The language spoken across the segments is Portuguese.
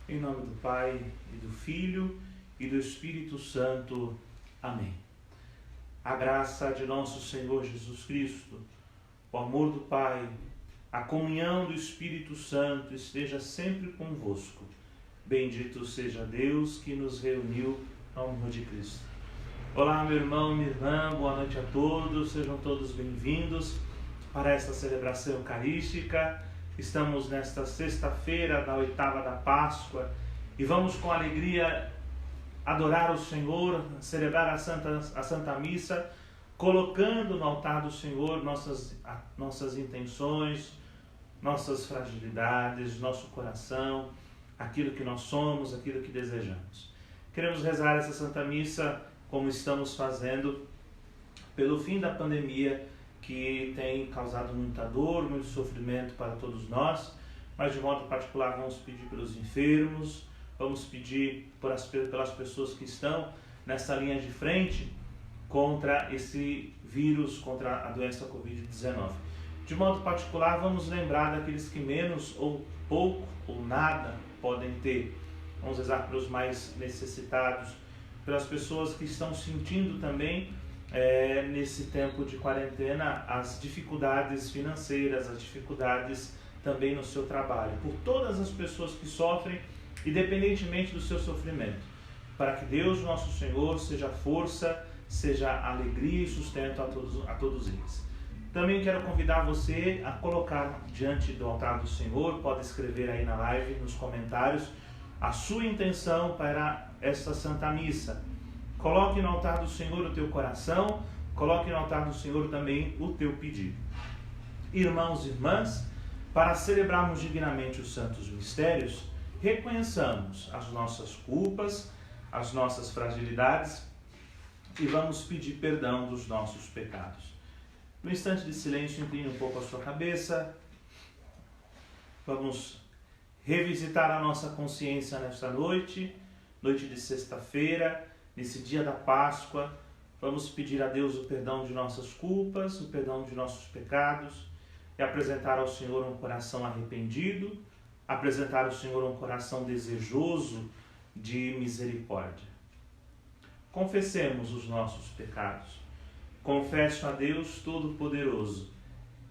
Em nome do Pai, e do Filho, e do Espírito Santo. Amém. A graça de nosso Senhor Jesus Cristo, o amor do Pai, a comunhão do Espírito Santo esteja sempre convosco. Bendito seja Deus que nos reuniu ao amor de Cristo. Olá, meu irmão, minha irmã, boa noite a todos, sejam todos bem-vindos para esta celebração eucarística. Estamos nesta sexta-feira da oitava da Páscoa e vamos com alegria adorar o Senhor, celebrar a Santa Missa, colocando no altar do Senhor nossas intenções, nossas fragilidades, nosso coração, aquilo que nós somos, aquilo que desejamos. Queremos rezar essa Santa Missa como estamos fazendo pelo fim da pandemia, que tem causado muita dor, muito sofrimento para todos nós, mas de modo particular vamos pedir pelos enfermos, vamos pedir pelas pessoas que estão nessa linha de frente contra esse vírus, contra a doença Covid-19. De modo particular vamos lembrar daqueles que menos ou pouco ou nada podem ter. Vamos rezar pelos mais necessitados, pelas pessoas que estão sentindo também nesse tempo de quarentena as dificuldades financeiras, as dificuldades também no seu trabalho, por todas as pessoas que sofrem, independentemente do seu sofrimento, para que Deus, nosso Senhor, seja força, seja alegria e sustento a todos eles. Também quero convidar você a colocar diante do altar do Senhor, pode escrever aí na live, nos comentários, a sua intenção para esta Santa Missa. Coloque no altar do Senhor o teu coração, coloque no altar do Senhor também o teu pedido. Irmãos e irmãs, para celebrarmos dignamente os santos mistérios, reconheçamos as nossas culpas, as nossas fragilidades e vamos pedir perdão dos nossos pecados. No instante de silêncio, incline um pouco a sua cabeça. Vamos revisitar a nossa consciência nesta noite de sexta-feira, nesse dia da Páscoa. Vamos pedir a Deus o perdão de nossas culpas, o perdão de nossos pecados e apresentar ao Senhor um coração arrependido, apresentar ao Senhor um coração desejoso de misericórdia. Confessemos os nossos pecados. Confesso a Deus Todo-Poderoso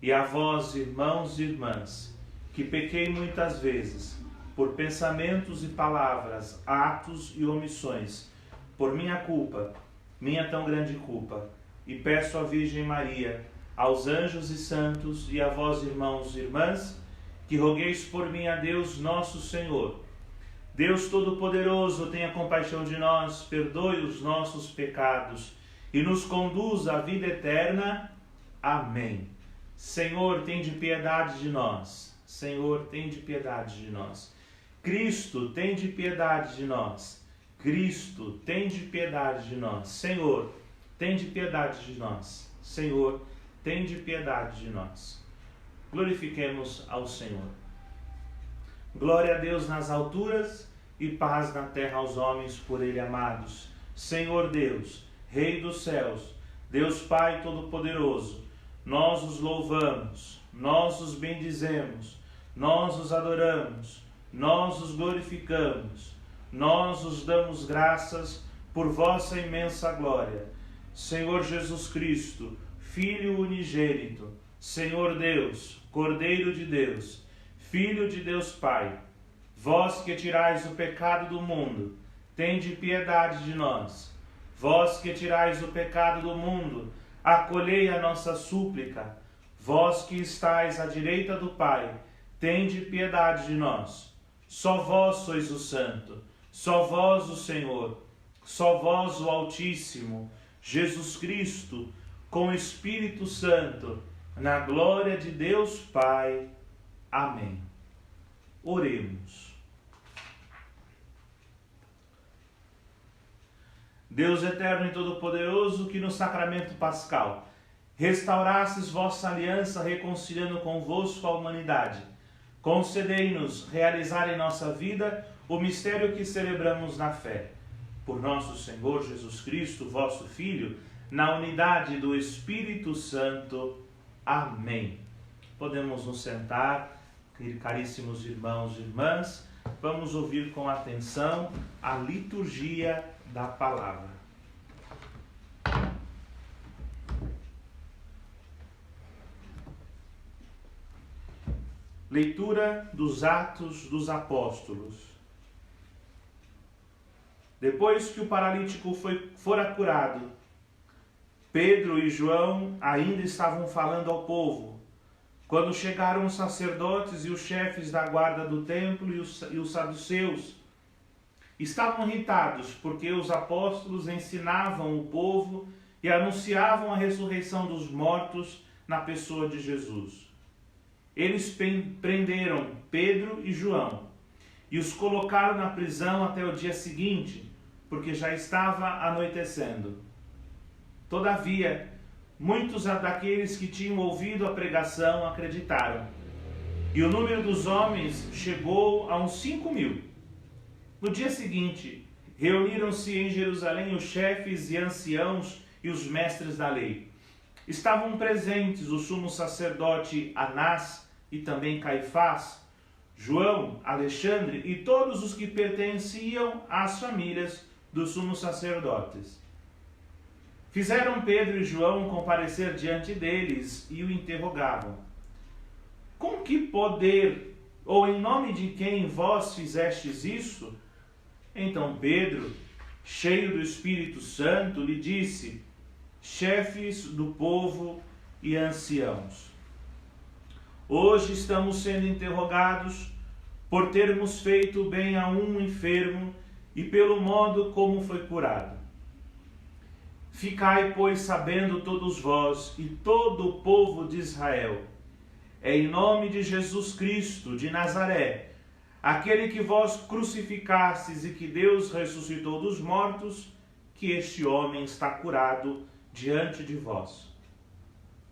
e a vós, irmãos e irmãs, que pequei muitas vezes, por pensamentos e palavras, atos e omissões, por minha culpa, minha tão grande culpa, e peço à Virgem Maria, aos anjos e santos e a vós, irmãos e irmãs, que rogueis por mim a Deus nosso Senhor. Deus Todo-Poderoso, tenha compaixão de nós, perdoe os nossos pecados e nos conduz à vida eterna. Amém. Senhor, tende piedade de nós. Senhor, tende piedade de nós. Cristo, tende piedade de nós. Cristo, tende piedade de nós. Senhor, tende piedade de nós. Senhor, tende piedade de nós. Glorifiquemos ao Senhor. Glória a Deus nas alturas e paz na terra aos homens por Ele amados. Senhor Deus, Rei dos céus, Deus Pai Todo-Poderoso, nós os louvamos, nós os bendizemos, nós os adoramos, nós os glorificamos, nós os damos graças por vossa imensa glória. Senhor Jesus Cristo, Filho unigênito, Senhor Deus, Cordeiro de Deus, Filho de Deus Pai, vós que tirais o pecado do mundo, tende piedade de nós. Vós que tirais o pecado do mundo, acolhei a nossa súplica. Vós que estais à direita do Pai, tende piedade de nós. Só vós sois o Santo, só vós o Senhor, só vós o Altíssimo, Jesus Cristo, com o Espírito Santo, na glória de Deus Pai. Amém. Oremos. Deus eterno e todo-poderoso, que no sacramento pascal restaurastes vossa aliança reconciliando convosco a humanidade, concedei-nos realizar em nossa vida o mistério que celebramos na fé. Por nosso Senhor Jesus Cristo, vosso Filho, na unidade do Espírito Santo. Amém. Podemos nos sentar, caríssimos irmãos e irmãs, vamos ouvir com atenção a liturgia da palavra. Leitura dos Atos dos Apóstolos. Depois que o paralítico fora curado, Pedro e João ainda estavam falando ao povo, quando chegaram os sacerdotes e os chefes da guarda do templo e os saduceus. Estavam irritados porque os apóstolos ensinavam o povo e anunciavam a ressurreição dos mortos na pessoa de Jesus. Eles prenderam Pedro e João e os colocaram na prisão até o dia seguinte, porque já estava anoitecendo. Todavia, muitos daqueles que tinham ouvido a pregação acreditaram, e o número dos homens chegou a uns 5.000. No dia seguinte, reuniram-se em Jerusalém os chefes e anciãos e os mestres da lei. Estavam presentes o sumo sacerdote Anás e também Caifás, João, Alexandre e todos os que pertenciam às famílias dos sumos sacerdotes. Fizeram Pedro e João comparecer diante deles e o interrogavam: com que poder ou em nome de quem vós fizestes isso? Então Pedro, cheio do Espírito Santo, lhe disse: chefes do povo e anciãos, hoje estamos sendo interrogados por termos feito bem a um enfermo e pelo modo como foi curado. Ficai, pois, sabendo todos vós e todo o povo de Israel, é em nome de Jesus Cristo de Nazaré, aquele que vós crucificastes e que Deus ressuscitou dos mortos, que este homem está curado diante de vós.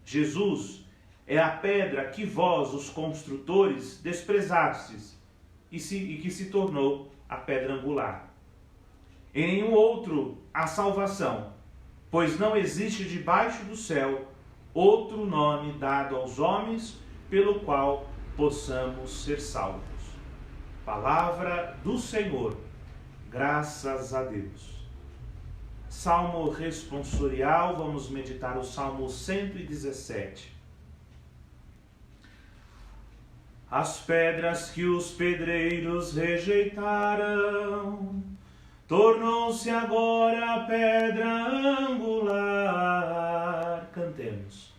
Jesus é a pedra que vós, os construtores, desprezastes e que se tornou a pedra angular. Em nenhum outro há salvação, pois não existe debaixo do céu outro nome dado aos homens pelo qual possamos ser salvos. Palavra do Senhor, graças a Deus. Salmo responsorial, vamos meditar o Salmo 117. As pedras que os pedreiros rejeitaram tornou-se agora pedra angular. Cantemos.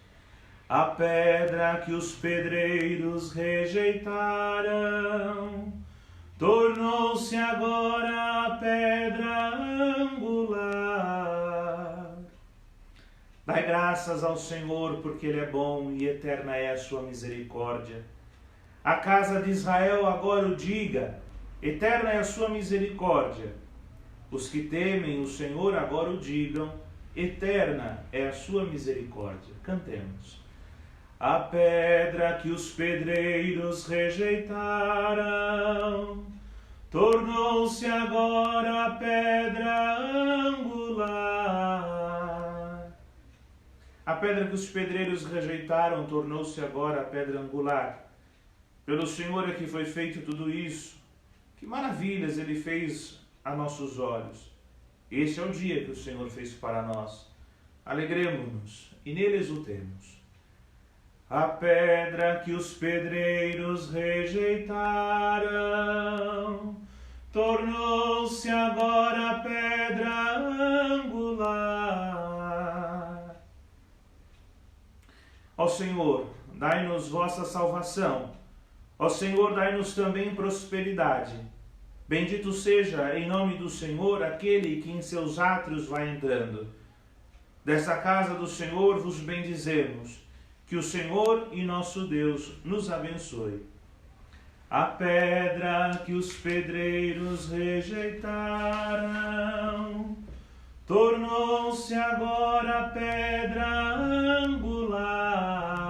A pedra que os pedreiros rejeitaram tornou-se agora pedra angular. Dai graças ao Senhor, porque Ele é bom e eterna é a sua misericórdia. A casa de Israel agora o diga, eterna é a sua misericórdia. Os que temem o Senhor agora o digam, eterna é a sua misericórdia. Cantemos. A pedra que os pedreiros rejeitaram tornou-se agora pedra angular. A pedra que os pedreiros rejeitaram tornou-se agora pedra angular. Pelo Senhor é que foi feito tudo isso. Que maravilhas Ele fez a nossos olhos. Este é o dia que o Senhor fez para nós. Alegremo-nos e nele exultemos. A pedra que os pedreiros rejeitaram tornou-se agora pedra angular. Ó Senhor, dai-nos vossa salvação. Ó Senhor, dai-nos também prosperidade. Bendito seja, em nome do Senhor, aquele que em seus átrios vai entrando. Desta casa do Senhor vos bendizemos. Que o Senhor e nosso Deus nos abençoe. A pedra que os pedreiros rejeitaram tornou-se agora pedra angular.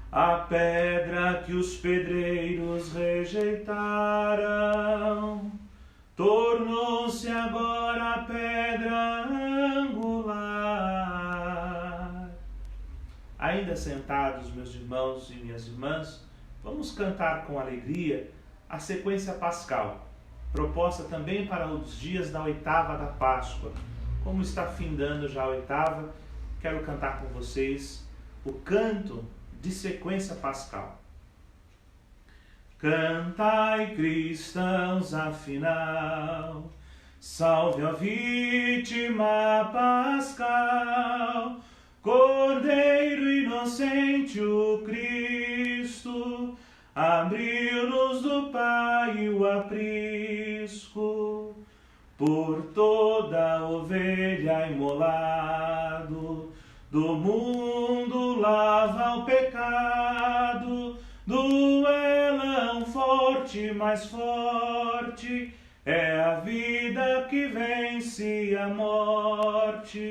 A pedra que os pedreiros rejeitaram tornou-se agora pedra angular. Ainda sentados, meus irmãos e minhas irmãs, vamos cantar com alegria a sequência pascal, proposta também para os dias da oitava da Páscoa. Como está findando já a oitava, quero cantar com vocês o canto de sequência pascal. Cantai, cristãos, afinal, salve a vítima pascal, Cordeiro inocente o Cristo, abriu-nos do Pai o aprisco, por toda ovelha imolado, do mundo lava o pecado, duelão forte, mais forte, é a vida que vence a morte.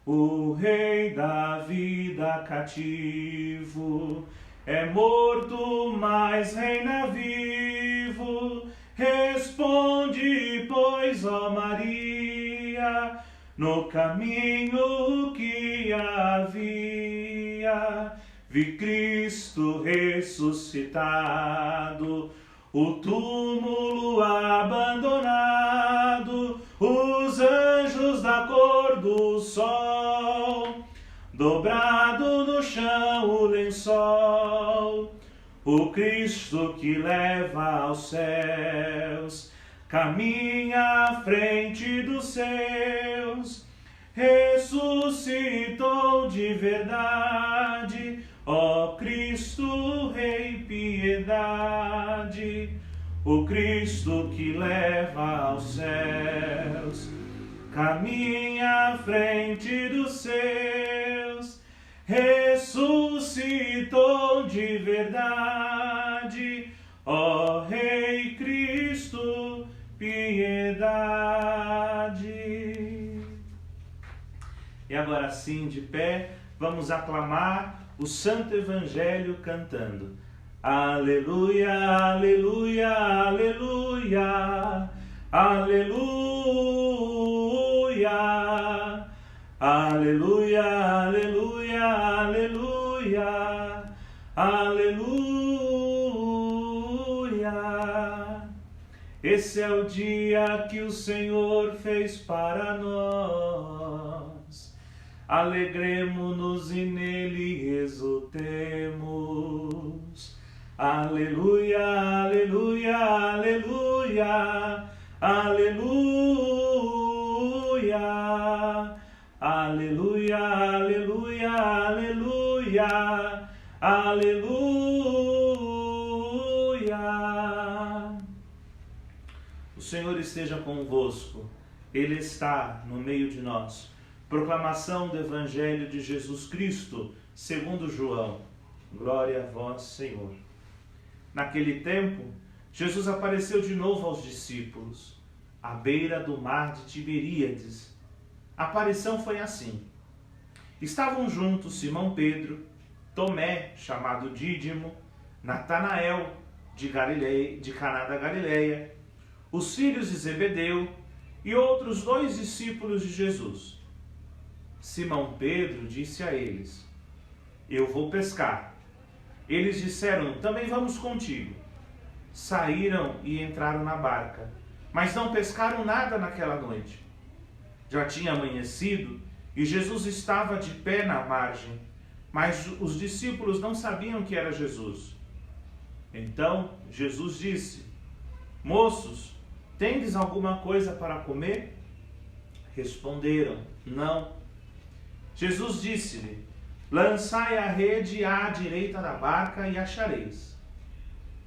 O Rei da vida cativo é morto, mas reina vivo. Responde, pois, ó Maria, no caminho que havia. Vi Cristo ressuscitado, o túmulo abandonado, os anjos da cor do sol, dobrado no chão o lençol. O Cristo que leva aos céus, caminha à frente dos seus, ressuscitou de verdade, ó Cristo, Rei, piedade. O Cristo que leva aos céus, caminha à frente dos seus, ressuscitou de verdade, ó Rei Cristo, piedade. E agora sim, de pé, vamos aclamar o Santo Evangelho cantando. Aleluia, aleluia, aleluia, aleluia, aleluia, aleluia, aleluia, aleluia. Esse é o dia que o Senhor fez para nós. Alegremo-nos e nele exultemos. Aleluia, aleluia, aleluia, aleluia, aleluia, aleluia, aleluia, aleluia. O Senhor esteja convosco, Ele está no meio de nós. Proclamação do Evangelho de Jesus Cristo, segundo João. Glória a vós, Senhor. Naquele tempo, Jesus apareceu de novo aos discípulos, à beira do mar de Tiberíades. A aparição foi assim. Estavam juntos Simão Pedro, Tomé, chamado Dídimo, Natanael, de Caná da Galileia, os filhos de Zebedeu e outros 2 discípulos de Jesus. Simão Pedro disse a eles: Eu vou pescar. Eles disseram: Também vamos contigo. Saíram e entraram na barca, mas não pescaram nada naquela noite. Já tinha amanhecido e Jesus estava de pé na margem, mas os discípulos não sabiam que era Jesus. Então Jesus disse: Moços, tendes alguma coisa para comer? Responderam: Não. Jesus disse-lhe: Lançai a rede à direita da barca e achareis.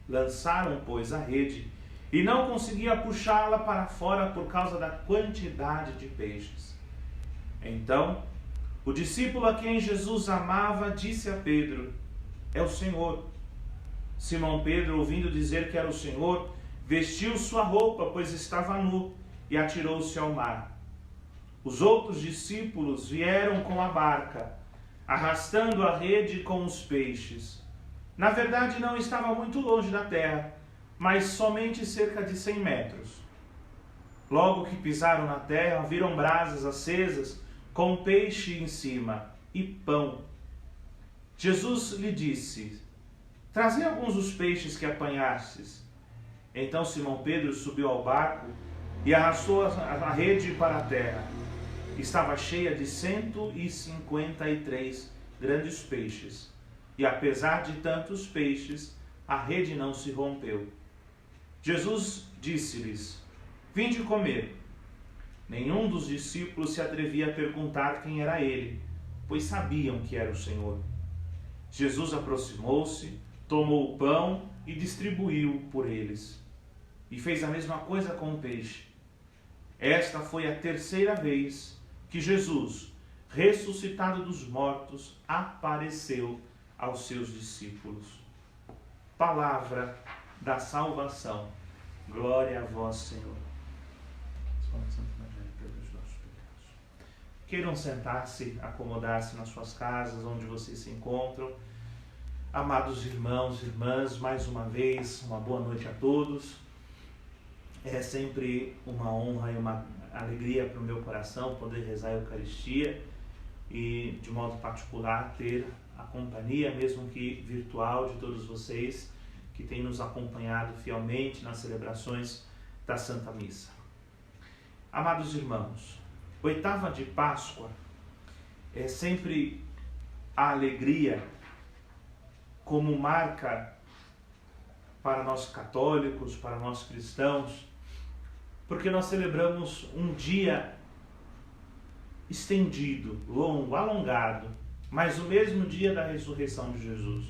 Lançaram, pois, a rede, e não conseguia puxá-la para fora por causa da quantidade de peixes. Então, o discípulo a quem Jesus amava disse a Pedro: É o Senhor. Simão Pedro, ouvindo dizer que era o Senhor, vestiu sua roupa, pois estava nu, e atirou-se ao mar. Os outros discípulos vieram com a barca, arrastando a rede com os peixes. Na verdade, não estava muito longe da terra, mas somente cerca de 100 metros. Logo que pisaram na terra, viram brasas acesas com peixe em cima e pão. Jesus lhe disse: trazei alguns dos peixes que apanhastes. Então Simão Pedro subiu ao barco e arrastou a rede para a terra. Estava cheia de 153 grandes peixes, e apesar de tantos peixes, a rede não se rompeu. Jesus disse-lhes: vinde comer. Nenhum dos discípulos se atrevia a perguntar quem era ele, pois sabiam que era o Senhor. Jesus aproximou-se, tomou o pão e distribuiu por eles. E fez a mesma coisa com o peixe. Esta foi a terceira vez que Jesus, ressuscitado dos mortos, apareceu aos seus discípulos. Palavra da salvação. Glória a vós, Senhor. Queiram sentar-se, acomodar-se nas suas casas, onde vocês se encontram. Amados irmãos e irmãs, mais uma vez, uma boa noite a todos. É sempre uma honra e uma alegria para o meu coração poder rezar a Eucaristia e, de modo particular, ter a companhia, mesmo que virtual, de todos vocês que têm nos acompanhado fielmente nas celebrações da Santa Missa. Amados irmãos, oitava de Páscoa é sempre a alegria como marca para nós católicos, para nós cristãos, porque nós celebramos um dia estendido, longo, alongado, mas o mesmo dia da ressurreição de Jesus.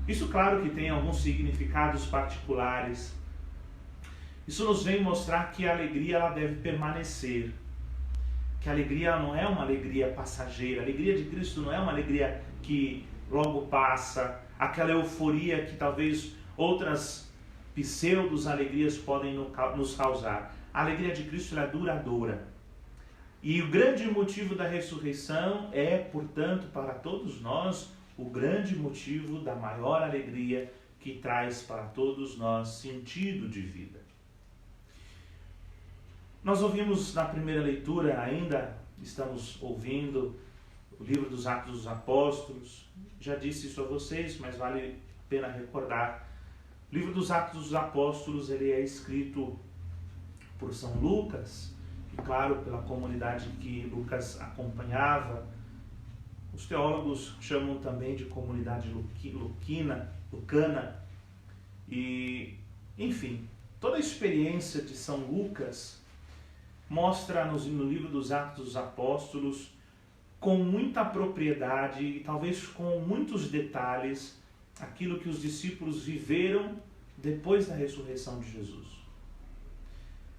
Isso, claro, que tem alguns significados particulares. Isso nos vem mostrar que a alegria ela deve permanecer, que a alegria não é uma alegria passageira. A alegria de Cristo não é uma alegria que logo passa, aquela euforia que talvez outras pseudos-alegrias podem nos causar. A alegria de Cristo é duradoura. E o grande motivo da ressurreição é, portanto, para todos nós, o grande motivo da maior alegria que traz para todos nós sentido de vida. Nós ouvimos na primeira leitura, ainda estamos ouvindo o livro dos Atos dos Apóstolos. Já disse isso a vocês, mas vale a pena recordar. O livro dos Atos dos Apóstolos ele é escrito por São Lucas, e claro, pela comunidade que Lucas acompanhava. Os teólogos chamam também de comunidade lucana. E, enfim, toda a experiência de São Lucas mostra-nos no livro dos Atos dos Apóstolos com muita propriedade e talvez com muitos detalhes aquilo que os discípulos viveram depois da ressurreição de Jesus.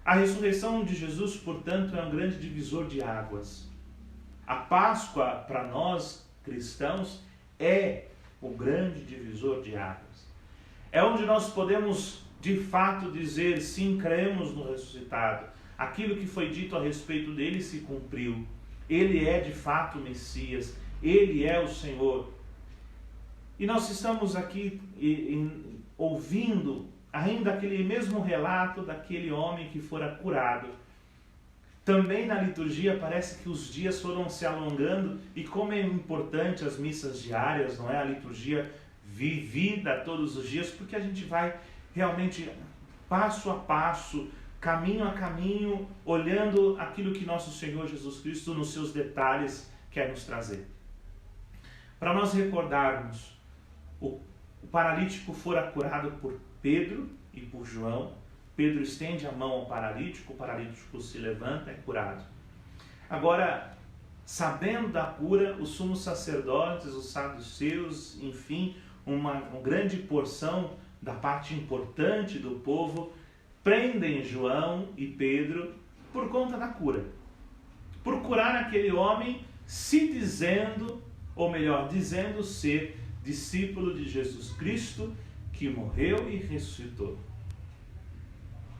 A ressurreição de Jesus, portanto, é um grande divisor de águas. A Páscoa, para nós cristãos, é o grande divisor de águas. É onde nós podemos, de fato, dizer, sim, cremos no ressuscitado. Aquilo que foi dito a respeito dele se cumpriu. Ele é, de fato, o Messias. Ele é o Senhor. E nós estamos aqui ouvindo ainda aquele mesmo relato daquele homem que fora curado. Também na liturgia parece que os dias foram se alongando, e como é importante as missas diárias, não é? A liturgia vivida todos os dias, porque a gente vai realmente passo a passo, caminho a caminho, olhando aquilo que nosso Senhor Jesus Cristo nos seus detalhes quer nos trazer. Para nós recordarmos, o paralítico fora curado por Pedro e por João. Pedro estende a mão ao paralítico, o paralítico se levanta, é curado. Agora, sabendo da cura, os sumos sacerdotes, os saduceus, enfim, uma grande porção da parte importante do povo, prendem João e Pedro por conta da cura. Por curar aquele homem, se dizendo, ou melhor, dizendo ser discípulo de Jesus Cristo, que morreu e ressuscitou.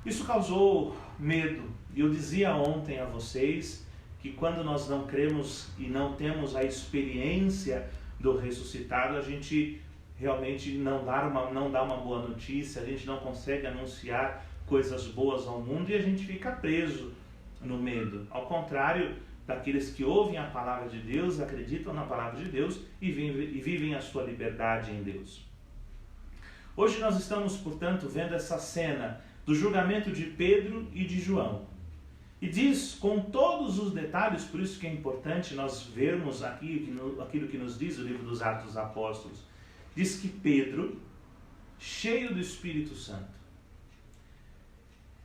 Isso causou medo. E eu dizia ontem a vocês que quando nós não cremos e não temos a experiência do ressuscitado, a gente realmente não dá uma boa notícia, a gente não consegue anunciar coisas boas ao mundo e a gente fica preso no medo. Ao contrário daqueles que ouvem a palavra de Deus, acreditam na palavra de Deus e vivem a sua liberdade em Deus. Hoje nós estamos, portanto, vendo essa cena do julgamento de Pedro e de João. E diz com todos os detalhes, por isso que é importante nós vermos aqui aquilo que nos diz o livro dos Atos dos Apóstolos. Diz que Pedro, cheio do Espírito Santo.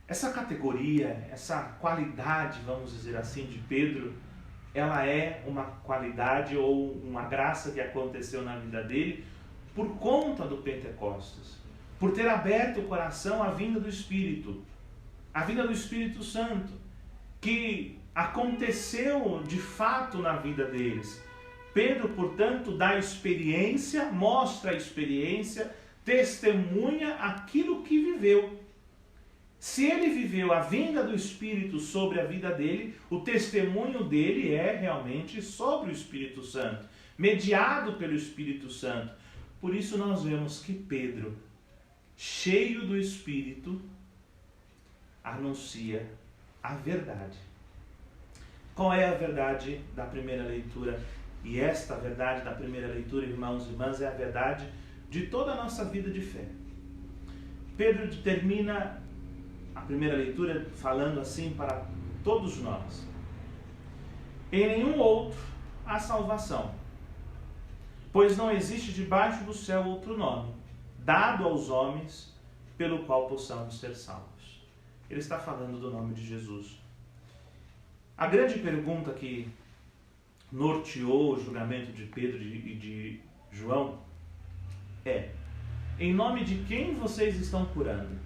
Essa categoria, essa qualidade, vamos dizer assim, de Pedro, ela é uma qualidade ou uma graça que aconteceu na vida dele por conta do Pentecostes, por ter aberto o coração à vinda do Espírito, à vinda do Espírito Santo, que aconteceu de fato na vida deles. Pedro, portanto, dá experiência, mostra a experiência, testemunha aquilo que viveu. Se ele viveu a vinda do Espírito sobre a vida dele, o testemunho dele é realmente sobre o Espírito Santo, mediado pelo Espírito Santo. Por isso nós vemos que Pedro, cheio do Espírito, anuncia a verdade. Qual é a verdade da primeira leitura? E esta verdade da primeira leitura, irmãos e irmãs, é a verdade de toda a nossa vida de fé. Pedro termina a primeira leitura falando assim para todos nós: em nenhum outro há salvação, pois não existe debaixo do céu outro nome, dado aos homens, pelo qual possamos ser salvos. Ele está falando do nome de Jesus. A grande pergunta que norteou o julgamento de Pedro e de João é: em nome de quem vocês estão curando?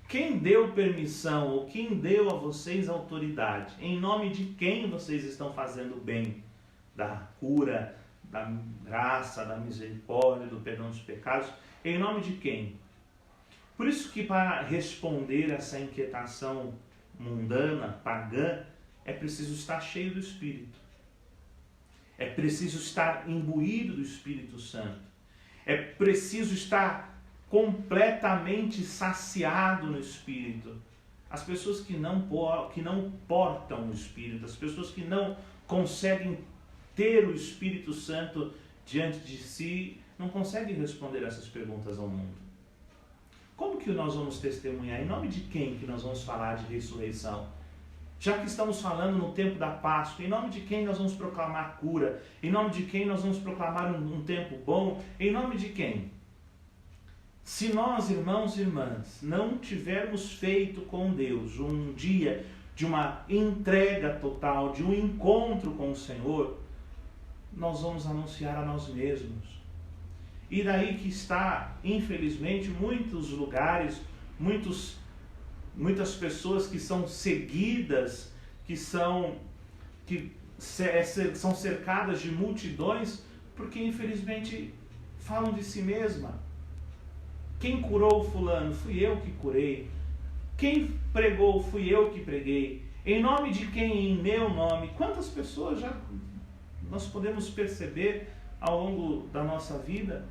Quem deu permissão ou quem deu a vocês autoridade? Em nome de quem vocês estão fazendo bem? Da cura, da graça, da misericórdia, do perdão dos pecados? Em nome de quem? Por isso que para responder essa inquietação mundana, pagã, é preciso estar cheio do Espírito. É preciso estar imbuído do Espírito Santo. É preciso estar completamente saciado no Espírito. As pessoas que não portam o Espírito, as pessoas que não conseguem ter o Espírito Santo diante de si, não conseguem responder essas perguntas ao mundo. Como que nós vamos testemunhar? Em nome de quem que nós vamos falar de ressurreição? Já que estamos falando no tempo da Páscoa, em nome de quem nós vamos proclamar cura? Em nome de quem nós vamos proclamar um tempo bom? Em nome de quem? Se nós, irmãos e irmãs, não tivermos feito com Deus um dia de uma entrega total, de um encontro com o Senhor, nós vamos anunciar a nós mesmos. E daí que está, infelizmente, muitos lugares, muitas pessoas que são seguidas, que são cercadas de multidões, porque infelizmente falam de si mesma. Quem curou fulano? Fui eu que curei. Quem pregou? Fui eu que preguei. Em nome de quem? Em meu nome. Quantas pessoas já nós podemos perceber ao longo da nossa vida?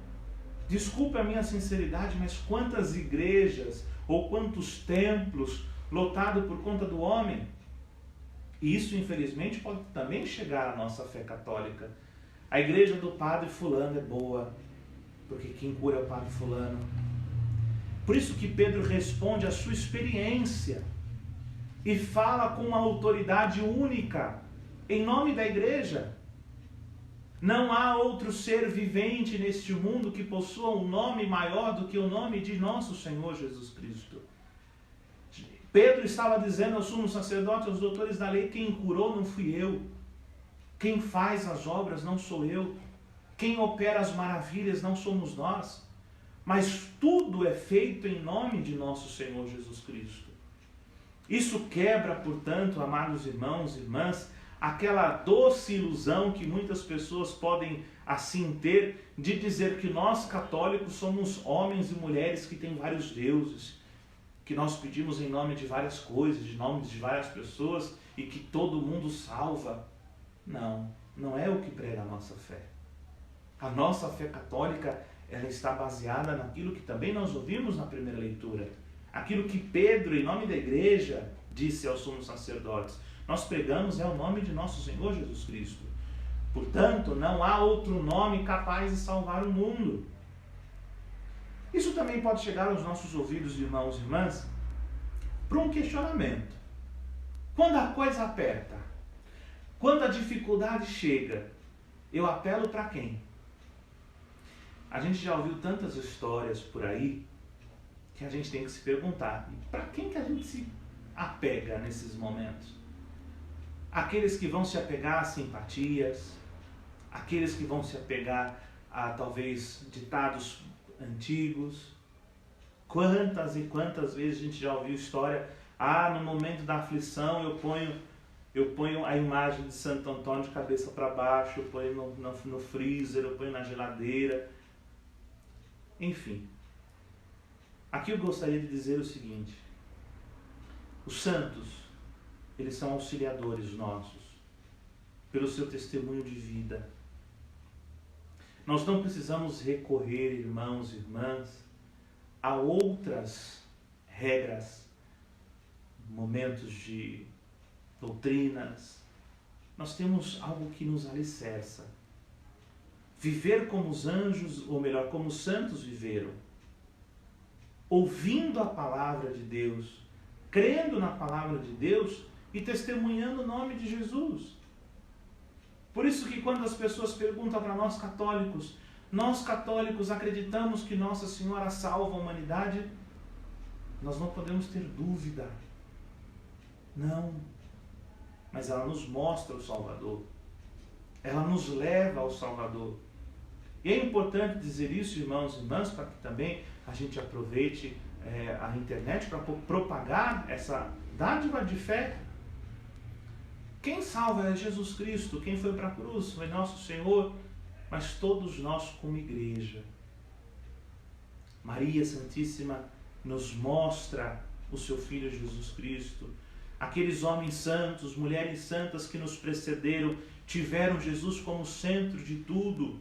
Desculpe a minha sinceridade, mas quantas igrejas ou quantos templos lotados por conta do homem? E isso, infelizmente, pode também chegar à nossa fé católica. A igreja do padre fulano é boa, porque quem cura é o padre fulano. Por isso que Pedro responde à sua experiência e fala com uma autoridade única, em nome da igreja. Não há outro ser vivente neste mundo que possua um nome maior do que o nome de nosso Senhor Jesus Cristo. Pedro estava dizendo ao sumo sacerdote, aos doutores da lei: quem curou não fui eu. Quem faz as obras não sou eu. Quem opera as maravilhas não somos nós. Mas tudo é feito em nome de nosso Senhor Jesus Cristo. Isso quebra, portanto, amados irmãos e irmãs, aquela doce ilusão que muitas pessoas podem assim ter de dizer que nós católicos somos homens e mulheres que têm vários deuses, que nós pedimos em nome de várias coisas, de nomes de várias pessoas e que todo mundo salva. Não, não é o que prega a nossa fé. A nossa fé católica, ela está baseada naquilo que também nós ouvimos na primeira leitura. Aquilo que Pedro, em nome da igreja, disse aos sumos sacerdotes. Nós pregamos o nome de nosso Senhor Jesus Cristo. Portanto, não há outro nome capaz de salvar o mundo. Isso também pode chegar aos nossos ouvidos, irmãos e irmãs, para um questionamento. Quando a coisa aperta, quando a dificuldade chega, eu apelo para quem? A gente já ouviu tantas histórias por aí que a gente tem que se perguntar, para quem que a gente se apega nesses momentos? Aqueles que vão se apegar a simpatias, aqueles que vão se apegar a talvez ditados antigos. Quantas e quantas vezes a gente já ouviu história, no momento da aflição eu ponho a imagem de Santo Antônio de cabeça para baixo, eu ponho no freezer, eu ponho na geladeira. Enfim, aqui eu gostaria de dizer o seguinte: os santos, eles são auxiliadores nossos, pelo seu testemunho de vida. Nós não precisamos recorrer, irmãos e irmãs, a outras regras, momentos de doutrinas. Nós temos algo que nos alicerça. Viver como os anjos, ou melhor, como os santos viveram. Ouvindo a palavra de Deus, crendo na palavra de Deus e testemunhando o nome de Jesus. Por isso que quando as pessoas perguntam para nós católicos acreditamos que Nossa Senhora salva a humanidade, nós não podemos ter dúvida. Não. Mas ela nos mostra o Salvador. Ela nos leva ao Salvador. E é importante dizer isso, irmãos e irmãs, para que também a gente aproveite a internet para propagar essa dádiva de fé. Quem salva é Jesus Cristo, quem foi para a cruz foi nosso Senhor, mas todos nós como igreja. Maria Santíssima nos mostra o seu Filho Jesus Cristo. Aqueles homens santos, mulheres santas que nos precederam, tiveram Jesus como centro de tudo.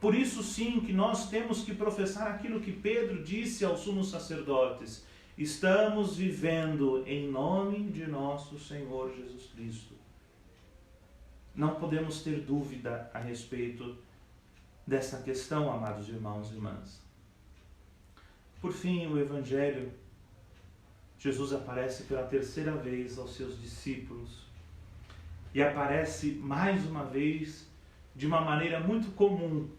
Por isso sim que nós temos que professar aquilo que Pedro disse aos sumos sacerdotes: estamos vivendo em nome de nosso Senhor Jesus Cristo. Não podemos ter dúvida a respeito dessa questão, amados irmãos e irmãs. Por fim, o Evangelho, Jesus aparece pela terceira vez aos seus discípulos e aparece mais uma vez de uma maneira muito comum.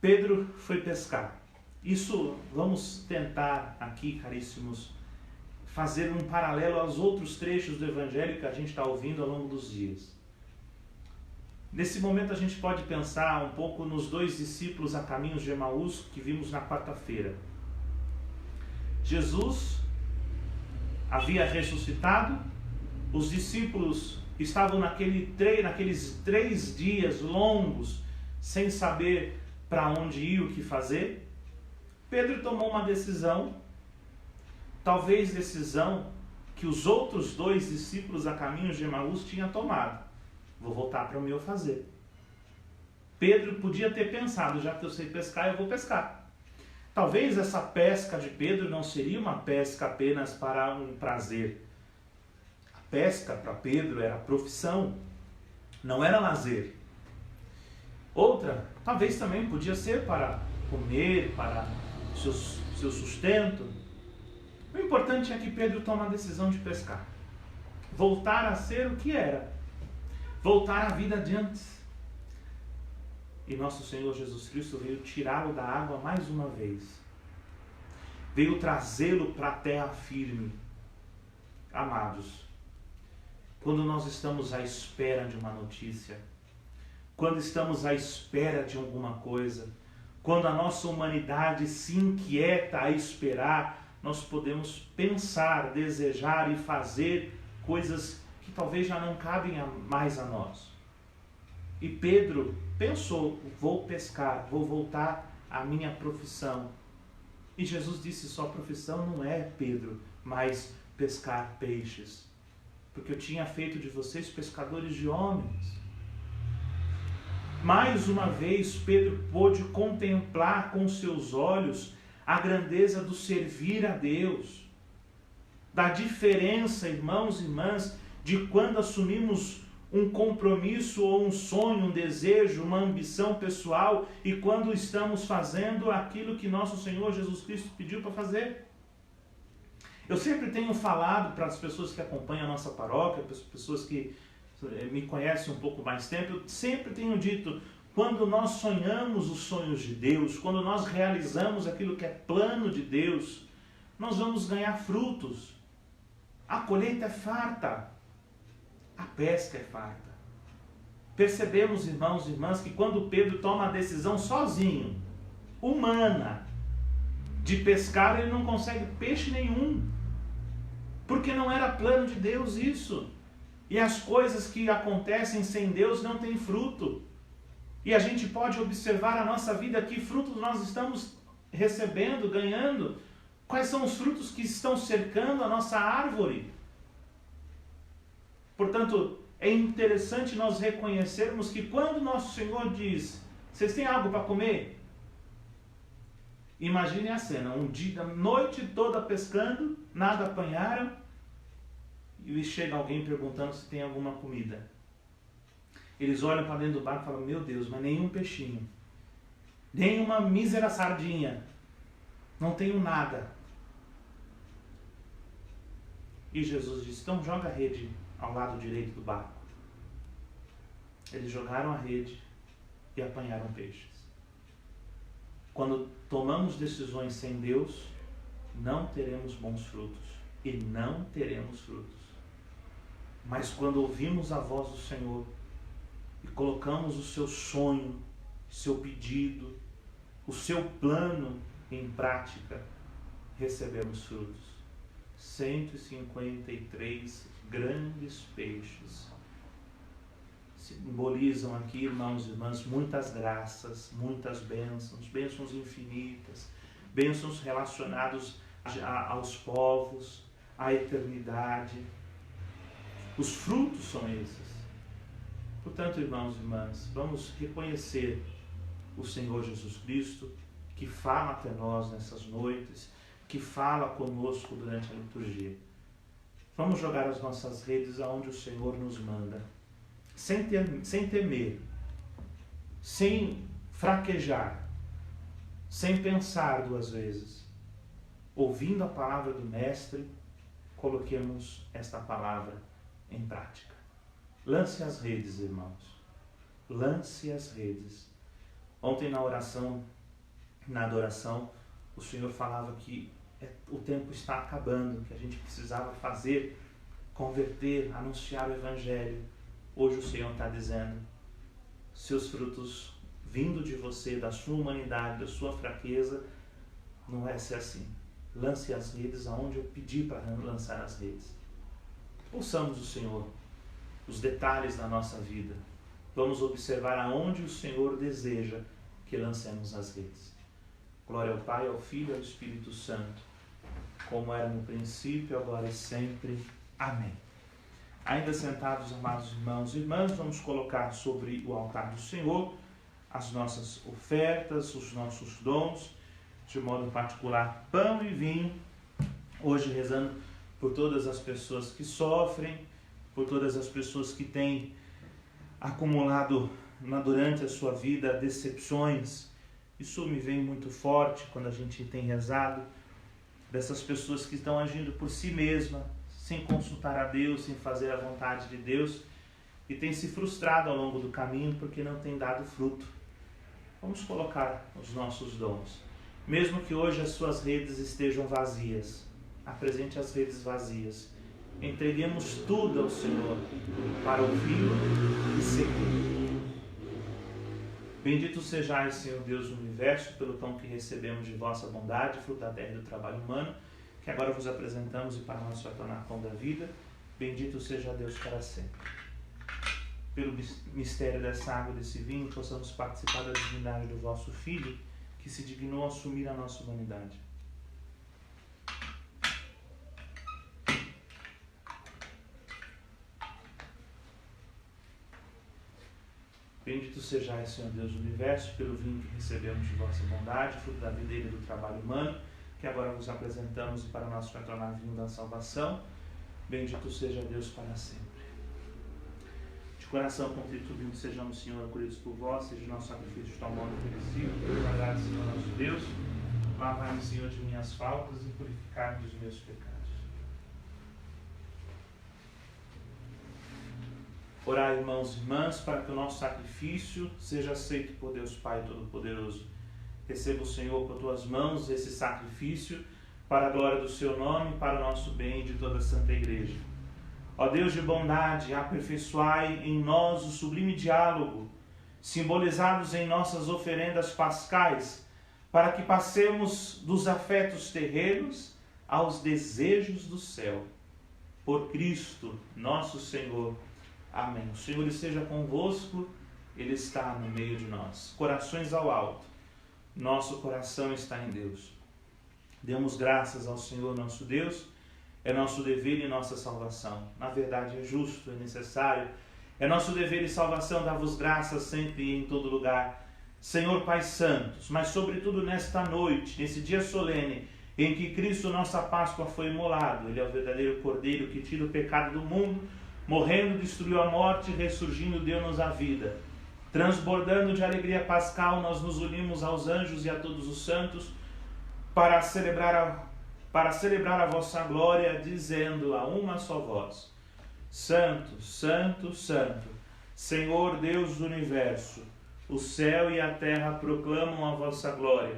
Pedro foi pescar. Isso, vamos tentar aqui, caríssimos, fazer um paralelo aos outros trechos do Evangelho que a gente está ouvindo ao longo dos dias. Nesse momento a gente pode pensar um pouco nos dois discípulos a caminho de Emaús que vimos na quarta-feira. Jesus havia ressuscitado, os discípulos estavam naqueles 3 dias longos, sem saber para onde ir, o que fazer. Pedro tomou uma decisão, talvez decisão que os outros 2 discípulos a caminho de Emaús tinham tomado. Vou voltar para o meu fazer. Pedro podia ter pensado, já que eu sei pescar, eu vou pescar. Talvez essa pesca de Pedro não seria uma pesca apenas para um prazer. A pesca para Pedro era profissão, não era lazer. Outra, talvez também podia ser para comer, para seu sustento. O importante é que Pedro toma a decisão de pescar. Voltar a ser o que era. Voltar à vida de antes. E nosso Senhor Jesus Cristo veio tirá-lo da água mais uma vez. Veio trazê-lo para a terra firme. Amados, quando nós estamos à espera de uma notícia, quando estamos à espera de alguma coisa, quando a nossa humanidade se inquieta a esperar, nós podemos pensar, desejar e fazer coisas que talvez já não cabem mais a nós. E Pedro pensou: vou pescar, vou voltar à minha profissão. E Jesus disse: sua profissão não é, Pedro, mas pescar peixes. Porque eu tinha feito de vocês pescadores de homens. Mais uma vez, Pedro pôde contemplar com seus olhos a grandeza do servir a Deus. Da diferença, irmãos e irmãs, de quando assumimos um compromisso ou um sonho, um desejo, uma ambição pessoal e quando estamos fazendo aquilo que nosso Senhor Jesus Cristo pediu para fazer. Eu sempre tenho falado para as pessoas que acompanham a nossa paróquia, para as pessoas que me conhecem um pouco mais tempo, eu sempre tenho dito, quando nós sonhamos os sonhos de Deus, quando nós realizamos aquilo que é plano de Deus, nós vamos ganhar frutos. A colheita é farta, a pesca é farta. Percebemos, irmãos e irmãs, que quando Pedro toma a decisão sozinho, humana, de pescar, ele não consegue peixe nenhum. Porque não era plano de Deus isso. E as coisas que acontecem sem Deus não têm fruto. E a gente pode observar a nossa vida, que frutos nós estamos recebendo, ganhando. Quais são os frutos que estão cercando a nossa árvore? Portanto, é interessante nós reconhecermos que quando nosso Senhor diz, vocês têm algo para comer? Imagine a cena, um dia, a noite toda pescando, nada apanharam, e chega alguém perguntando se tem alguma comida. Eles olham para dentro do barco e falam, meu Deus, mas nenhum peixinho, nem uma mísera sardinha, não tenho nada. E Jesus disse, então joga a rede ao lado direito do barco. Eles jogaram a rede e apanharam peixes. Quando tomamos decisões sem Deus, não teremos bons frutos. E não teremos frutos. Mas quando ouvimos a voz do Senhor e colocamos o seu sonho, seu pedido, o seu plano em prática, recebemos frutos. 153 grandes peixes simbolizam aqui, irmãos e irmãs, muitas graças, muitas bênçãos, bênçãos infinitas, bênçãos relacionadas aos povos, à eternidade. Os frutos são esses. Portanto, irmãos e irmãs, vamos reconhecer o Senhor Jesus Cristo, que fala até nós nessas noites, que fala conosco durante a liturgia. Vamos jogar as nossas redes aonde o Senhor nos manda, sem temer, sem fraquejar, sem pensar duas vezes. Ouvindo a palavra do Mestre, coloquemos esta palavra em prática. Lance as redes, irmãos. Lance as redes. Ontem na oração, na adoração, o Senhor falava que o tempo está acabando, que a gente precisava fazer, converter, anunciar o Evangelho. Hoje o Senhor está dizendo, seus frutos vindo de você, da sua humanidade, da sua fraqueza, não vai ser assim. Lance as redes aonde eu pedi para lançar as redes. Ouçamos o Senhor, os detalhes da nossa vida. Vamos observar aonde o Senhor deseja que lancemos as redes. Glória ao Pai, ao Filho e ao Espírito Santo, como era no princípio, agora e sempre. Amém. Ainda sentados, amados irmãos e irmãs, vamos colocar sobre o altar do Senhor as nossas ofertas, os nossos dons, de modo particular pão e vinho, hoje rezando por todas as pessoas que sofrem, por todas as pessoas que têm acumulado durante a sua vida decepções. Isso me vem muito forte quando a gente tem rezado, dessas pessoas que estão agindo por si mesma, sem consultar a Deus, sem fazer a vontade de Deus, e tem se frustrado ao longo do caminho porque não tem dado fruto. Vamos colocar os nossos dons. Mesmo que hoje as suas redes estejam vazias, apresente as redes vazias. Entreguemos tudo ao Senhor para ouvi-lo e segui-lo. Bendito sejais, Senhor Deus do Universo, pelo pão que recebemos de vossa bondade, fruto da terra e do trabalho humano, que agora vos apresentamos e para nós vai tornar pão da vida. Bendito seja Deus para sempre. Pelo mistério dessa água e desse vinho, possamos participar da divindade do vosso Filho, que se dignou a assumir a nossa humanidade. Bendito sejais, Senhor Deus do Universo, pelo vinho que recebemos de vossa bondade, fruto da videira e do trabalho humano, que agora vos apresentamos e para nós vai tornar vinho da salvação. Bendito seja Deus para sempre. coração contrito e humilde sejamos, Senhor, acolhidos por vós, seja o nosso sacrifício de tal modo oferecido, pelo Senhor nosso Deus. Lavai-me, Senhor, de minhas faltas e purificai-me dos meus pecados. Orai, irmãos e irmãs, para que o nosso sacrifício seja aceito por Deus Pai Todo-Poderoso. Receba o Senhor por tuas mãos esse sacrifício para a glória do seu nome, para o nosso bem e de toda a Santa Igreja. Ó Deus de bondade, aperfeiçoai em nós o sublime diálogo, simbolizados em nossas oferendas pascais, para que passemos dos afetos terrenos aos desejos do céu. Por Cristo, nosso Senhor. Amém. O Senhor esteja convosco, Ele está no meio de nós. Corações ao alto, nosso coração está em Deus. Demos graças ao Senhor nosso Deus, é nosso dever e nossa salvação. Na verdade é justo, é necessário, é nosso dever e salvação dar-vos graças sempre e em todo lugar. Senhor Pai Santos, mas sobretudo nesta noite, nesse dia solene, em que Cristo, nossa Páscoa, foi imolado. Ele é o verdadeiro Cordeiro que tira o pecado do mundo, morrendo, destruiu a morte, ressurgindo, deu-nos a vida. Transbordando de alegria pascal, nós nos unimos aos anjos e a todos os santos para celebrar a vossa glória, dizendo a uma só voz: Santo, Santo, Santo, Senhor Deus do Universo, o céu e a terra proclamam a vossa glória.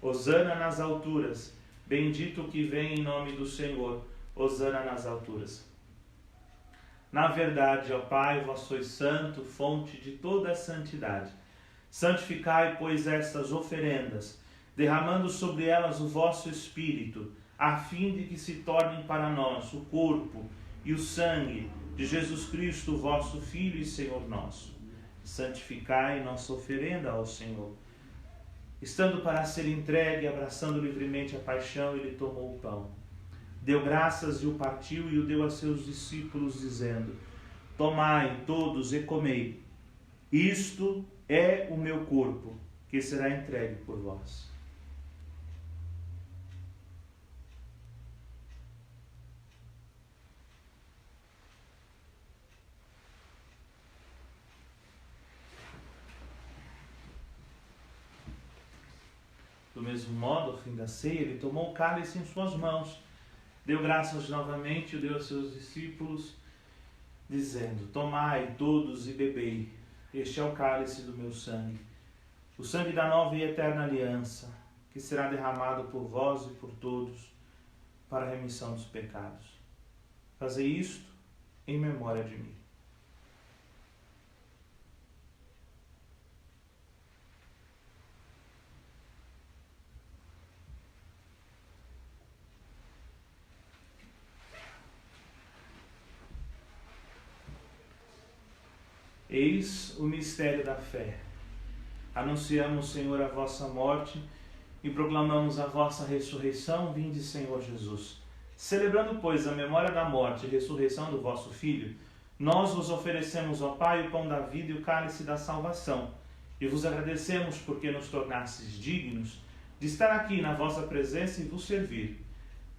Hosana nas alturas, bendito o que vem em nome do Senhor, hosana nas alturas. Na verdade, ó Pai, vós sois santo, fonte de toda a santidade. Santificai, pois, estas oferendas, derramando sobre elas o vosso Espírito, a fim de que se tornem para nós o corpo e o sangue de Jesus Cristo, vosso Filho e Senhor nosso. Santificai nossa oferenda ao Senhor. Estando para ser entregue, abraçando livremente a paixão, ele tomou o pão. Deu graças e o partiu e o deu a seus discípulos, dizendo: Tomai todos e comei. Isto é o meu corpo, que será entregue por vós. Do mesmo modo, ao fim da ceia, ele tomou o cálice em suas mãos, deu graças novamente e deu a seus discípulos, dizendo: Tomai todos e bebei, este é o cálice do meu sangue, o sangue da nova e eterna aliança, que será derramado por vós e por todos, para a remissão dos pecados. Fazei isto em memória de mim. Eis o mistério da fé. Anunciamos, Senhor, a vossa morte e proclamamos a vossa ressurreição. Vinde, Senhor Jesus. Celebrando, pois, a memória da morte e ressurreição do vosso Filho, nós vos oferecemos, ó Pai, o pão da vida e o cálice da salvação, e vos agradecemos porque nos tornastes dignos de estar aqui na vossa presença e vos servir.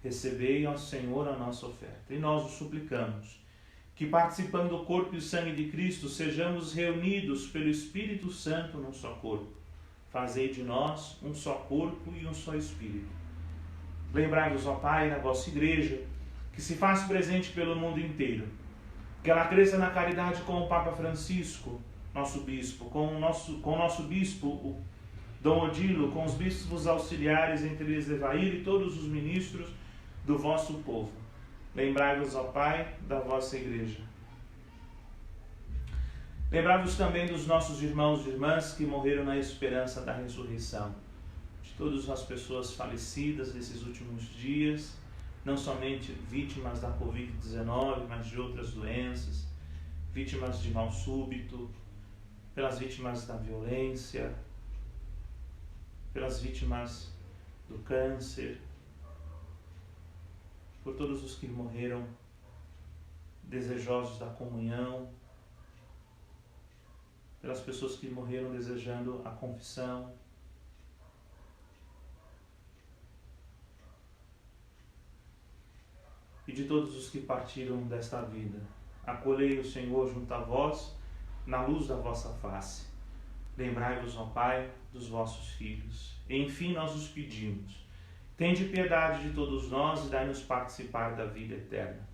Recebei, ó Senhor, a nossa oferta, e nós o suplicamos, que participando do corpo e sangue de Cristo, sejamos reunidos pelo Espírito Santo num só corpo. Fazei de nós um só corpo e um só Espírito. Lembrai-vos, ó Pai, na vossa Igreja, que se faz presente pelo mundo inteiro, que ela cresça na caridade com o Papa Francisco, nosso Bispo, com o nosso Bispo, o Dom Odilo, com os bispos auxiliares, entre eles Evair e todos os ministros do vosso povo. Lembrai-vos, ó Pai, da vossa Igreja. Lembrai-vos também dos nossos irmãos e irmãs que morreram na esperança da ressurreição, de todas as pessoas falecidas nesses últimos dias, não somente vítimas da Covid-19, mas de outras doenças, vítimas de mal súbito, pelas vítimas da violência, pelas vítimas do câncer, por todos os que morreram desejosos da comunhão, pelas pessoas que morreram desejando a confissão, e de todos os que partiram desta vida. Acolhei o Senhor junto a vós, na luz da vossa face. Lembrai-vos, ó Pai, dos vossos filhos. Enfim, nós os pedimos. Tende piedade de todos nós e dai-nos participar da vida eterna.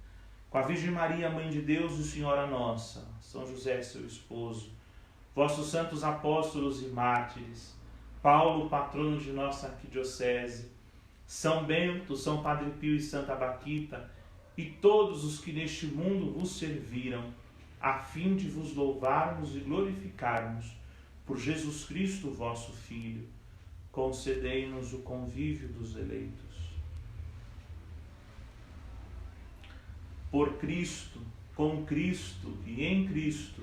Com a Virgem Maria, Mãe de Deus e Senhora Nossa, São José, seu esposo, vossos santos apóstolos e mártires, Paulo, patrono de nossa arquidiocese, São Bento, São Padre Pio e Santa Baquita, e todos os que neste mundo vos serviram, a fim de vos louvarmos e glorificarmos por Jesus Cristo, vosso Filho, concedei-nos o convívio dos eleitos. Por Cristo, com Cristo e em Cristo,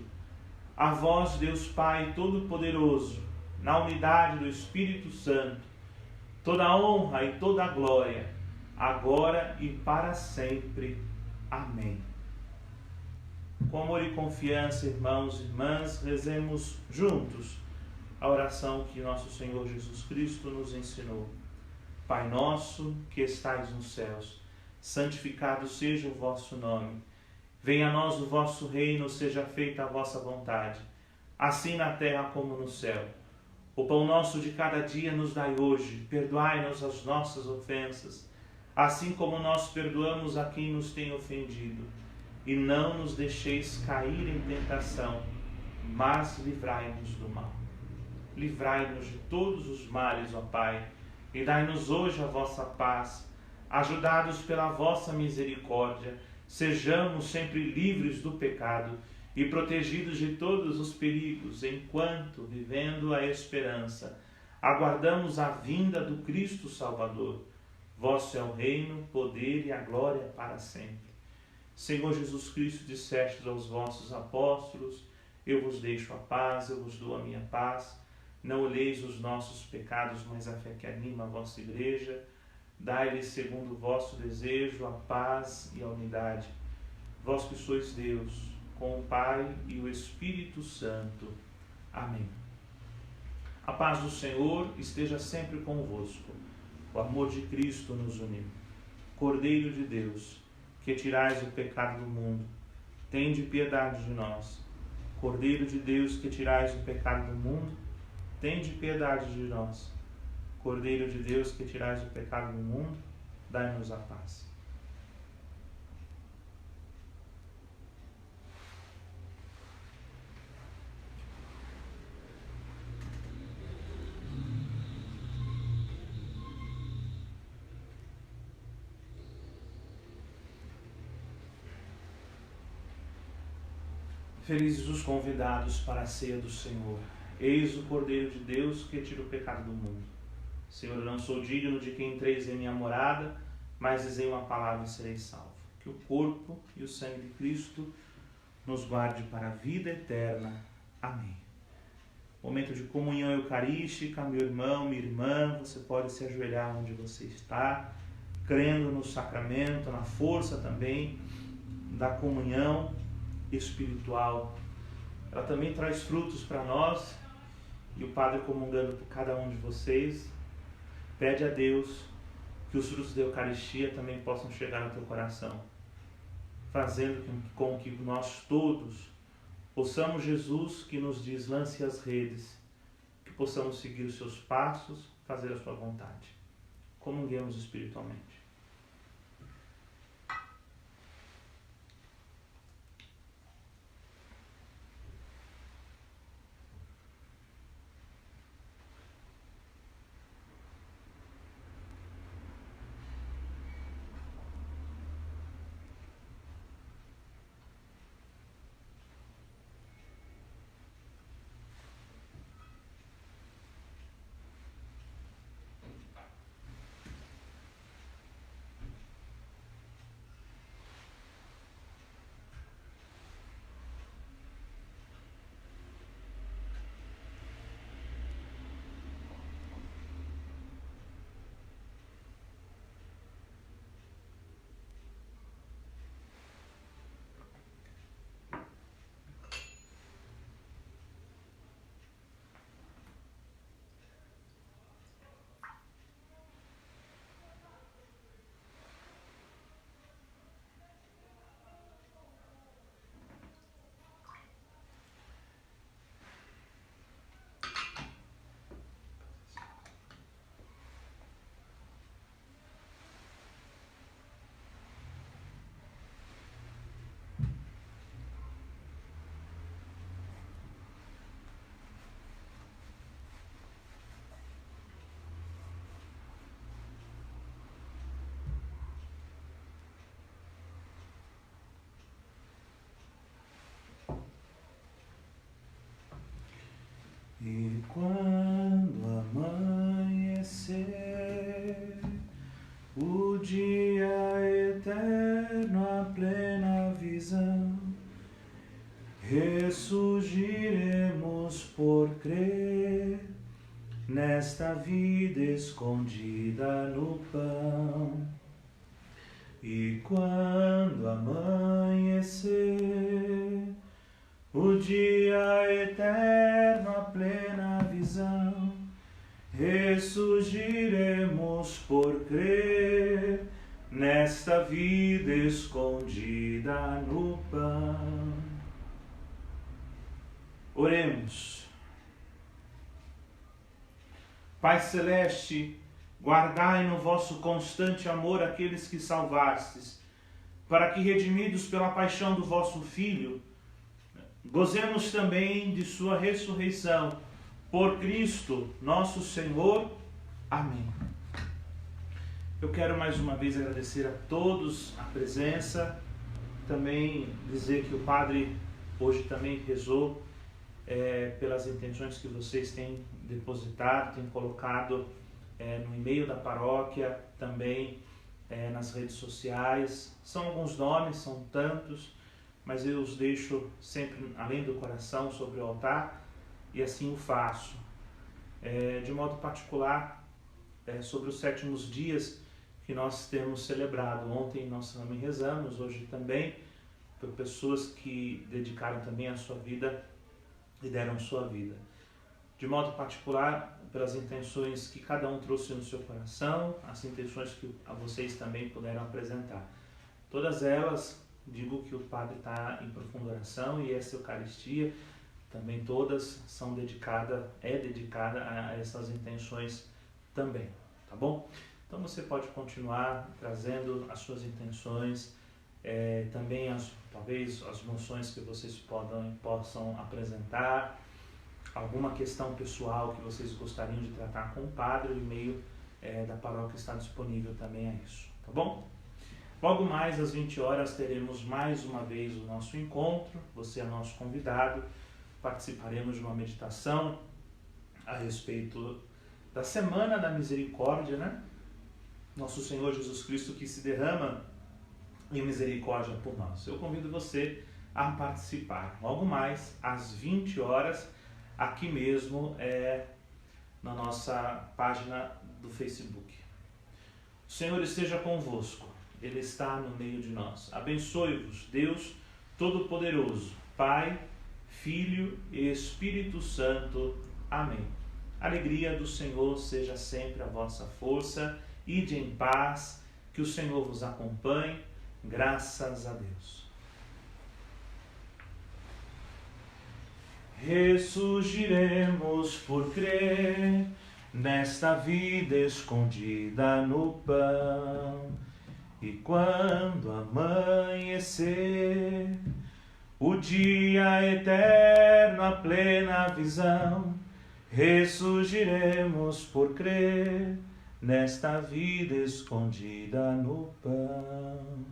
a vós, Deus Pai Todo-Poderoso, na unidade do Espírito Santo, toda a honra e toda a glória, agora e para sempre. Amém. Com amor e confiança, irmãos e irmãs, rezemos juntos a oração que nosso Senhor Jesus Cristo nos ensinou. Pai nosso, que estais nos céus, santificado seja o vosso nome. Venha a nós o vosso reino, seja feita a vossa vontade, assim na terra como no céu. O pão nosso de cada dia nos dai hoje, perdoai-nos as nossas ofensas, assim como nós perdoamos a quem nos tem ofendido. E não nos deixeis cair em tentação, mas livrai-nos do mal. Livrai-nos de todos os males, ó Pai, e dai-nos hoje a vossa paz. Ajudados pela vossa misericórdia, sejamos sempre livres do pecado e protegidos de todos os perigos, enquanto, vivendo a esperança, aguardamos a vinda do Cristo Salvador. Vosso é o reino, o poder e a glória para sempre. Senhor Jesus Cristo, dissestes aos vossos apóstolos: eu vos deixo a paz, eu vos dou a minha paz. Não olheis os nossos pecados, mas a fé que anima a vossa igreja. Dai-lhes, segundo o vosso desejo, a paz e a unidade. Vós que sois Deus, com o Pai e o Espírito Santo. Amém. A paz do Senhor esteja sempre convosco. O amor de Cristo nos uniu. Cordeiro de Deus, que tirais o pecado do mundo, tende piedade de nós. Cordeiro de Deus, que tirais o pecado do mundo, tende piedade de nós. Cordeiro de Deus, que tirais o pecado do mundo, dai-nos a paz. Felizes os convidados para a ceia do Senhor. Eis o Cordeiro de Deus que tira o pecado do mundo. Senhor, eu não sou digno de que entreis em minha morada, mas dizei uma palavra e serei salvo. Que o corpo e o sangue de Cristo nos guarde para a vida eterna. Amém. Momento de comunhão eucarística, meu irmão, minha irmã, você pode se ajoelhar onde você está, crendo no sacramento, na força também da comunhão espiritual. Ela também traz frutos para nós, e o Padre, comungando por cada um de vocês, pede a Deus que os frutos da Eucaristia também possam chegar ao teu coração, fazendo com que nós todos possamos, Jesus que nos diz: lance as redes, que possamos seguir os seus passos, fazer a sua vontade. Comunguemos espiritualmente. E quando amanhecer, o dia eterno, a plena visão, ressurgiremos por crer nesta vida escondida no pão. E quando amanhecer, o dia eterno, a plena visão, ressurgiremos por crer nesta vida escondida no pão. Oremos. Pai Celeste, guardai no vosso constante amor aqueles que salvastes, para que, redimidos pela paixão do vosso Filho, gozemos também de sua ressurreição. Por Cristo, nosso Senhor. Amém. Eu quero mais uma vez agradecer a todos a presença, também dizer que o Padre hoje também rezou pelas intenções que vocês têm depositado, têm colocado no e-mail da paróquia, também nas redes sociais. São alguns nomes, são tantos, mas eu os deixo sempre além do coração sobre o altar, e assim o faço. De modo particular, sobre os 7º dias que nós temos celebrado. Ontem nós também rezamos, hoje também, por pessoas que dedicaram também a sua vida e deram sua vida. De modo particular, pelas intenções que cada um trouxe no seu coração, as intenções que a vocês também puderam apresentar. Todas elas, digo que o Padre está em profunda oração, e essa Eucaristia, também todas são dedicada a essas intenções também, tá bom? Então você pode continuar trazendo as suas intenções, também talvez as moções que vocês possam apresentar, alguma questão pessoal que vocês gostariam de tratar com o Padre, o e-mail da paróquia está disponível também a isso, tá bom? Logo mais às 20 horas teremos mais uma vez o nosso encontro, você é nosso convidado, participaremos de uma meditação a respeito da Semana da Misericórdia, né? Nosso Senhor Jesus Cristo que se derrama em misericórdia por nós. Eu convido você a participar. Logo mais às 20 horas, aqui mesmo na nossa página do Facebook. O Senhor esteja convosco, Ele está no meio de nós. Abençoe-vos, Deus Todo-Poderoso, Pai, Filho e Espírito Santo. Amém. A alegria do Senhor seja sempre a vossa força. Ide em paz, que o Senhor vos acompanhe. Graças a Deus. Ressurgiremos por crer nesta vida escondida no pão. E quando amanhecer, o dia eterno, a plena visão, ressurgiremos por crer nesta vida escondida no pão.